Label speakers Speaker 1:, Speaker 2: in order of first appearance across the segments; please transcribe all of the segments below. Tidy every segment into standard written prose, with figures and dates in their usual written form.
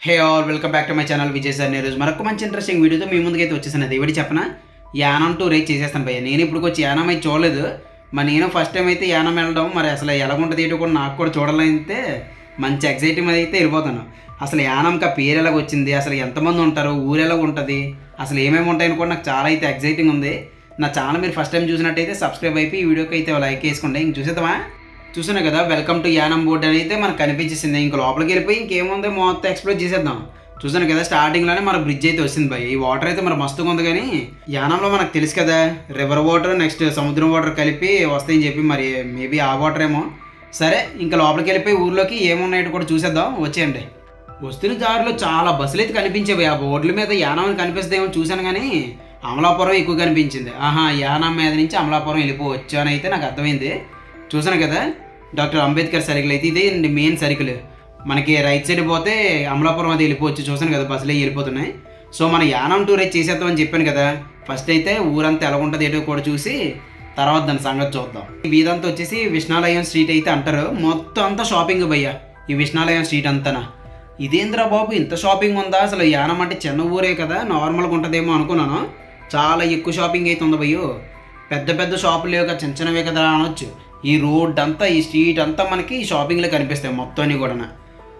Speaker 1: Hey all welcome back to my channel Vijay sir. నేను మరొక మంచి ఇంట్రెస్టింగ్ వీడియోతో మీ ముందుకైతే వచ్చేసాను. ఎవరి చెప్పనా యానం టూర్ అయితే చేసేస్తాను భయ్య. నేను ఇప్పుడు వచ్చి యానం అయితే చూడలేదు. మరి నేను ఫస్ట్ టైం అయితే యానం వెళ్ళడం, మరి అసలు ఎలా ఉంటుంది ఏంటో కూడా నాకు కూడా చూడాలైతే మంచి ఎగ్జైటింగ్ అయితే వెళ్ళిపోతాను. అసలు యానంకి ఆ పేరు ఎలాగ వచ్చింది, అసలు ఎంతమంది ఉంటారు, ఊరు ఎలాగ ఉంటుంది, అసలు ఏమేమి ఉంటాయని కూడా నాకు చాలా అయితే ఎగ్జైటింగ్ ఉంది. నా ఛానల్ మీరు ఫస్ట్ టైం చూసినట్టయితే సబ్స్క్రైబ్ అయిపోయి ఈ వీడియోకి అయితే లైక్ వేసుకోండి. ఇంక చూసేద్దామా? చూసాను కదా, వెల్కమ్ టు యానం బోర్డ్ అని అయితే మనకు కనిపించేసింది. ఇంక లోపలికి వెళ్ళిపోయి ఇంకేముంది మొత్తం ఎక్స్ప్లోర్ చేసేద్దాం. చూసాను కదా, స్టార్టింగ్లోనే మన బ్రిడ్జ్ అయితే వచ్చింది భయ్. ఈ వాటర్ అయితే మరి మస్తుగా ఉంది. కానీ యానంలో మనకు తెలుసు కదా, రివర్ వాటర్ నెక్స్ట్ సముద్రం వాటర్ కలిపి వస్తాయని చెప్పి, మరి మేబీ ఆ వాటర్ ఏమో. సరే ఇంకా లోపలికి వెళ్ళిపోయి ఊర్లోకి ఏమున్నాయో కూడా చూసేద్దాం, వచ్చేయండి. వస్తున్న దారిలో చాలా బస్సులు అయితే కనిపించేవి. ఆ బోర్డుల మీద యానం అని కనిపిస్తుందేమో చూశాను, కానీ అమలాపురం ఎక్కువ కనిపించింది. యానం మీద నుంచి అమలాపురం వెళ్ళిపోవచ్చు అని అయితే నాకు అర్థమైంది. చూసాను కదా, డాక్టర్ అంబేద్కర్ సర్కిల్ అయితే ఇదే మెయిన్ సర్కిల్. మనకి రైట్ సైడ్ పోతే అమలాపురం అది వెళ్ళిపోవచ్చు. చూసాను కదా, బస్సులు వెళ్ళిపోతున్నాయి. సో మన యానం టూర్ అయితే చేసేద్దామని చెప్పాను కదా. ఫస్ట్ అయితే ఊరంతా ఎలా ఉంటుంది ఏంటో కూడా చూసి తర్వాత దాని సంగతి చూద్దాం. ఈ వీధంతా వచ్చేసి విష్ణాలయం స్ట్రీట్ అయితే అంటారు. మొత్తం అంతా షాపింగ్ భయ్య ఈ విష్ణాలయం స్ట్రీట్ అంతా. ఇదేంద్రా బాబు ఇంత షాపింగ్ ఉందా? అసలు యానం అంటే చిన్న ఊరే కదా, నార్మల్గా ఉంటుందేమో అనుకున్నాను. చాలా ఎక్కువ షాపింగ్ అయితే ఉంది భయ్యో. పెద్ద పెద్ద షాపులు లేవు కదా, చిన్న చిన్నవే కదా అనొచ్చు. ఈ రోడ్ అంతా ఈ స్ట్రీట్ అంతా మనకి షాపింగ్లో కనిపిస్తాయి మొత్తం అన్నీ కూడా.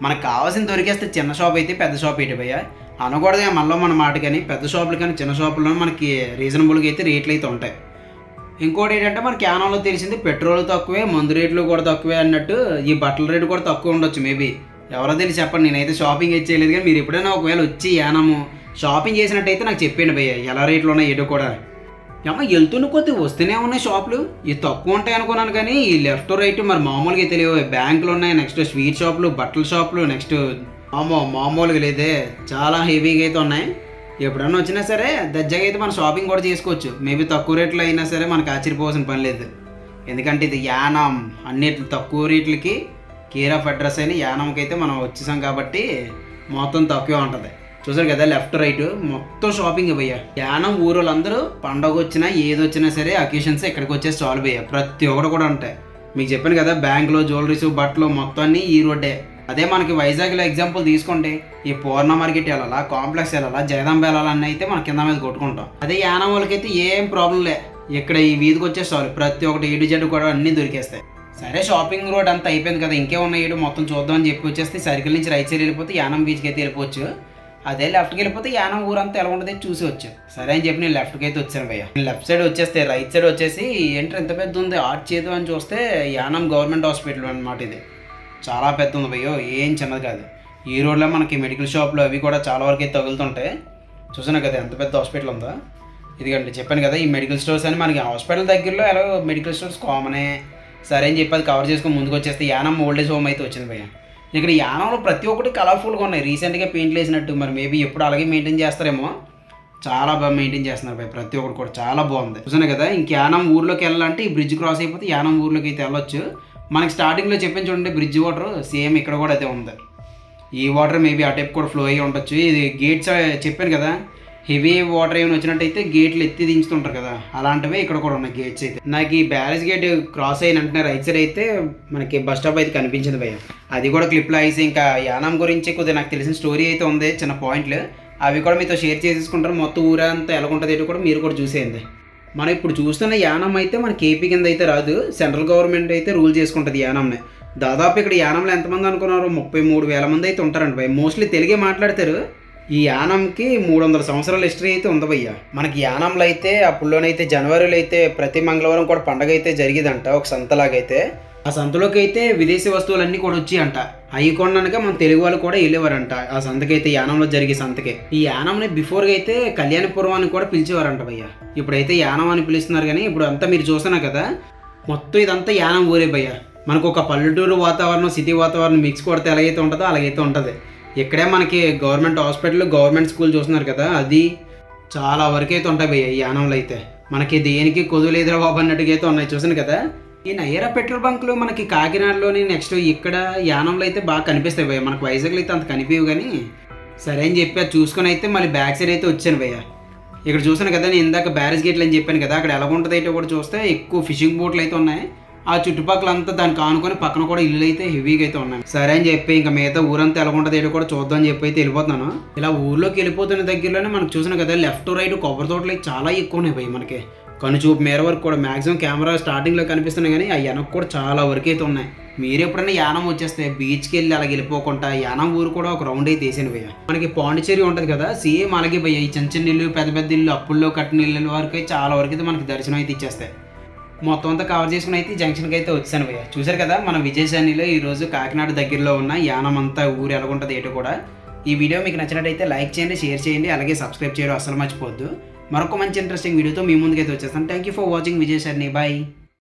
Speaker 1: మనకు కావాల్సిన దొరికేస్తే చిన్న షాప్ అయితే పెద్ద షాప్ ఏంటి భయ్య అనకూడదు మళ్ళీ మన మాట. కానీ పెద్ద షాపులు కానీ చిన్న షాపుల్లో మనకి రీజనబుల్గా అయితే రేట్లు అయితే ఉంటాయి. ఇంకోటి ఏంటంటే మనకి యానంలో తెలిసింది పెట్రోల్ తక్కువే, మందు రేట్లు కూడా తక్కువే అన్నట్టు. ఈ బట్టల రేటు కూడా తక్కువ ఉండొచ్చు మేబీ, ఎవరో తెలిసి చెప్పండి. నేనైతే షాపింగ్ అయితే చేయలేదు, కానీ మీరు ఎప్పుడైనా ఒకవేళ వచ్చి యానము షాపింగ్ చేసినట్టయితే నాకు చెప్పండి భయ్య ఎలా రేట్లు ఉన్నాయి ఏటో కూడా. వెళ్తున్న కొద్ది వస్తూనే ఉన్నాయి షాపులు. ఇవి తక్కువ ఉంటాయి అనుకున్నాను, కానీ ఈ లెఫ్ట్ రైట్ మరి మామూలుగా తెలియవు. బ్యాంకులు ఉన్నాయి, నెక్స్ట్ స్వీట్ షాపులు, బట్టల షాపులు, నెక్స్ట్ మామూలుగా లేదే చాలా హెవీగా అయితే ఉన్నాయి. ఎప్పుడన్నా వచ్చినా సరే దజ్జగా అయితే మనం షాపింగ్ కూడా చేసుకోవచ్చు. మేబీ తక్కువ రేట్లు అయినా సరే మనకు ఆశ్చర్యపోవాల్సిన పని లేదు. ఎందుకంటే ఇది యానం అన్నిట్లు తక్కువ రేట్లకి కేర్ ఆఫ్ అడ్రస్ అయిన యానంకి అయితే మనం వచ్చేసాం కాబట్టి మొత్తం తక్కువే ఉంటుంది. చూసారు కదా, లెఫ్ట్ రైట్ మొత్తం షాపింగ్ భయ్య. యానం ఊరోళ్ళందరూ పండగ వచ్చినా ఏదొచ్చినా సరే అకేషన్స్ ఇక్కడికి వచ్చేసి చాలు భయ్య. ప్రతి ఒక్కటి కూడా ఉంటాయి. మీకు చెప్పాను కదా, బ్యాంకులో జ్యువెలరీస్ బట్టలు మొత్తం అన్నీ ఈ రోడ్డే. అదే మనకి వైజాగ్లో ఎగ్జాంపుల్ తీసుకోండి, ఈ పూర్ణ మార్కెట్ వెళ్ళాలా, కాంప్లెక్స్ వెళ్ళాలా, జయదాంబ వెళ్ళాలన్నీ అయితే మనం కింద మీద కొట్టుకుంటాం. అదే యానం వాళ్ళకైతే ఏం ప్రాబ్లం లే, ఇక్కడ ఈ వీధికి వచ్చేసి చాలు ప్రతి ఒక్కటి ఏడు జడ్డు కూడా అన్నీ దొరికేస్తాయి. సరే షాపింగ్ రోడ్ అంతా అయిపోయింది కదా, ఇంకేమున్నాయి ఏడు మొత్తం చూద్దాం అని చెప్పి వచ్చేస్తే సర్కిల్ నుంచి రైట్ సైడ్ వెళ్ళిపోతే యానం బీచ్కి అయితే వెళ్ళిపోవచ్చు. అదే లెఫ్ట్కి వెళ్ళిపోతే యానం ఊరంతా ఎలా ఉంటుంది చూసి వచ్చు. సరే అని చెప్పి నేను లెఫ్ట్కి అయితే వచ్చాను భయ్య. నేను లెఫ్ట్ సైడ్ వచ్చేస్తే రైట్ సైడ్ వచ్చేసి ఏంటంటే ఎంత పెద్ద ఉంది ఆర్చ్ చేదు అని చూస్తే యానం గవర్నమెంట్ హాస్పిటల్ అనమాట. ఇది చాలా పెద్ద ఉంది భయ్యో, ఏం చిన్నది కాదు. ఈ రోడ్లో మనకి మెడికల్ షాప్లు అవి కూడా చాలా వరకు అయితే తగులుతుంటాయి. చూసాను కదా ఎంత పెద్ద హాస్పిటల్ ఉందో. ఇదిగంటే చెప్పాను కదా, ఈ మెడికల్ స్టోర్స్ అని మనకి హాస్పిటల్ దగ్గరలో ఎలా మెడికల్ స్టోర్స్ కామనే. సరే అని చెప్పి అది కవర్ చేసుకొని ముందుకు వచ్చేస్తే యానం ఓల్డేజ్ హోమ్ అయితే వచ్చింది భయ్య. ఇక్కడ యానంలో ప్రతి ఒక్కటి కలర్ఫుల్గా ఉన్నాయి, రీసెంట్గా పెయింట్లు వేసినట్టు. మరి మేబీ ఎప్పుడు అలాగే మెయింటైన్ చేస్తారేమో. చాలా బాగా మెయింటైన్ చేస్తున్నారు భయ్య, ప్రతి ఒక్కటి కూడా చాలా బాగుంది. చూసాను కదా, ఇంక యానం ఊర్లోకి వెళ్ళాలంటే ఈ బ్రిడ్జ్ క్రాస్ అయిపోతే యానం ఊర్లోకి అయితే వెళ్ళొచ్చు. మనకి స్టార్టింగ్లో చెప్పాను చూడండి, బ్రిడ్జ్ వాటర్ సేమ్ ఇక్కడ కూడా అయితే ఉంది. ఈ వాటర్ మేబీ ఆ టైప్ కూడా ఫ్లో అయ్యి ఉండొచ్చు. ఇది గేట్స్ చెప్పాను కదా, హెవీ వాటర్ ఏమైనా వచ్చినట్టయితే గేట్లు ఎత్తి దించుతుంటారు కదా, అలాంటివే ఇక్కడ కూడా ఉన్నాయి గేట్స్ అయితే. నాకు ఈ బ్యారేజ్ గేట్ క్రాస్ అయిన వెంటనే రైట్ సైడ్ అయితే మనకి బస్ స్టాప్ అయితే కనిపించింది భయ్య. అది కూడా క్లిప్లో వేసి ఇంకా యానం గురించి కొద్దిగా నాకు తెలిసిన స్టోరీ అయితే ఉంది, చిన్న పాయింట్లు అవి కూడా మీతో షేర్ చేసేసుకుంటారు. మొత్తం ఊరంతా ఎలా ఉంటుంది ఏంటో కూడా మీరు కూడా చూసేయండి. మనం ఇప్పుడు చూస్తున్న యానం అయితే మనకి ఏపీ కింద అయితే రాదు, సెంట్రల్ గవర్నమెంట్ అయితే రూల్ చేసుకుంటుంది యానంని. దాదాపు ఇక్కడ యానంలో ఎంతమంది అనుకున్నారు, 33,000 మంది అయితే ఉంటారండి భయ్య. మోస్ట్లీ తెలుగే మాట్లాడతారు. ఈ యానంకి 300 సంవత్సరాల హిస్టరీ అయితే ఉంది భయ్య. మనకి యానంలో అయితే అప్పుడులోనైతే జనవరిలో అయితే ప్రతి మంగళవారం కూడా పండగ అయితే జరిగేదంట, ఒక సంతలాగైతే. ఆ సంతలోకి అయితే విదేశీ వస్తువులన్నీ కూడా వచ్చి అంట. అవి కొనడానికి మన తెలుగు వాళ్ళు కూడా వెళ్ళేవారంట ఆ సంతకైతే, యానంలో జరిగే సంతకే. ఈ యానంని బిఫోర్గా అయితే కళ్యాణపురం అని కూడా పిలిచేవారంట భయ్య. ఇప్పుడైతే యానం అని పిలుస్తున్నారు, కానీ ఇప్పుడు అంతా మీరు చూస్తున్నారు కదా, మొత్తం ఇదంతా యానం ఊరే భయ్య. మనకు ఒక పల్లెటూరు వాతావరణం సిటీ వాతావరణం మిక్స్ కొడితే ఎలాగైతే ఉంటుందో అలాగైతే ఉంటుంది. ఇక్కడే మనకి గవర్నమెంట్ హాస్పిటల్, గవర్నమెంట్ స్కూల్ చూస్తున్నారు కదా, అది చాలా వరకు అయితే ఉంటాయి భయ్య ఈ యానంలో అయితే. మనకి దేనికి కొదులేదురా బాబు అన్నట్టుగా అయితే ఉన్నాయి. చూసాను కదా, ఈ నయ్యరా పెట్రోల్ బంకులు మనకి కాకినాడలోని నెక్స్ట్ ఇక్కడ యానంలో అయితే బాగా కనిపిస్తాయి భయ్య. మనకు వైజాగ్లో అయితే అంత కనిపించవు, కానీ సరే అని చెప్పి అది చూసుకొని అయితే మళ్ళీ బ్యాక్ సైడ్ అయితే వచ్చాను భయ్య. ఇక్కడ చూసాను కదా, నేను ఇందాక బ్యారేజ్ గేట్లు అని చెప్పాను కదా, అక్కడ ఎలా ఉంటుంది అయితే కూడా చూస్తే ఎక్కువ ఫిషింగ్ బోట్లు అయితే ఉన్నాయి. ఆ చుట్టుపక్కలంతా దానికి ఆనుకొని పక్కన కూడా ఇల్లు అయితే హెవీగా అయితే ఉన్నాయి. సరే అని చెప్పి ఇంకా మిగతా ఊరంతా ఎలా ఉంటుంది ఏంటో కూడా చూద్దాం అని చెప్పి అయితే వెళ్ళిపోతున్నాను. ఇలా ఊర్లోకి వెళ్ళిపోతున్న దగ్గరలోనే మనకు చూసిన కదా లెఫ్ట్ రైట్ కొబ్బరి తోటలు అయితే చాలా ఎక్కువ ఉన్నాయి భయ్. మనకి కనుచూపు మేర వరకు కూడా మ్యాక్సిమం కెమెరా స్టార్టింగ్లో కనిపిస్తున్నాయి, కానీ ఆ వెనక్కి కూడా చాలా వరకు అయితే ఉన్నాయి. మీరు ఎప్పుడైనా యానం వచ్చేస్తే బీచ్కి వెళ్ళి అలాగ వెళ్ళిపోకుండా యానం ఊరు కూడా ఒక రౌండ్ అయితే వేసాను భయ్య. మనకి పాండిచేరి ఉంటుంది కదా, సేమ్ అలాగే భయ్య. ఈ చిన్న చిన్న ఇల్లు పెద్ద పెద్ద ఇల్లు అప్పుల్లో కట్టిన ఇల్లు వరకు అయితే చాలా వరకు అయితే మనకి దర్శనం అయితే ఇచ్చేస్తాయి. మొత్తం అంతా కవర్ చేసుకుని అయితే జంక్షన్కి అయితే వచ్చాను భయ్య. చూసారు కదా మన విజయశానిలో ఈరోజు కాకినాడ దగ్గరలో ఉన్న యానం అంతా ఊరు ఎలాగుంటుంది ఏంటో కూడా. ఈ వీడియో మీకు నచ్చినట్టయితే లైక్ చేయండి, షేర్ చేయండి, అలాగే సబ్స్క్రైబ్ చేయడం అస్సలు మర్చిపోవద్దు. మరొక మంచి ఇంట్రెస్టింగ్ వీడియోతో మీ ముందుకైతే వచ్చేస్తాను. Thank you for watching Vijayashani. Bye.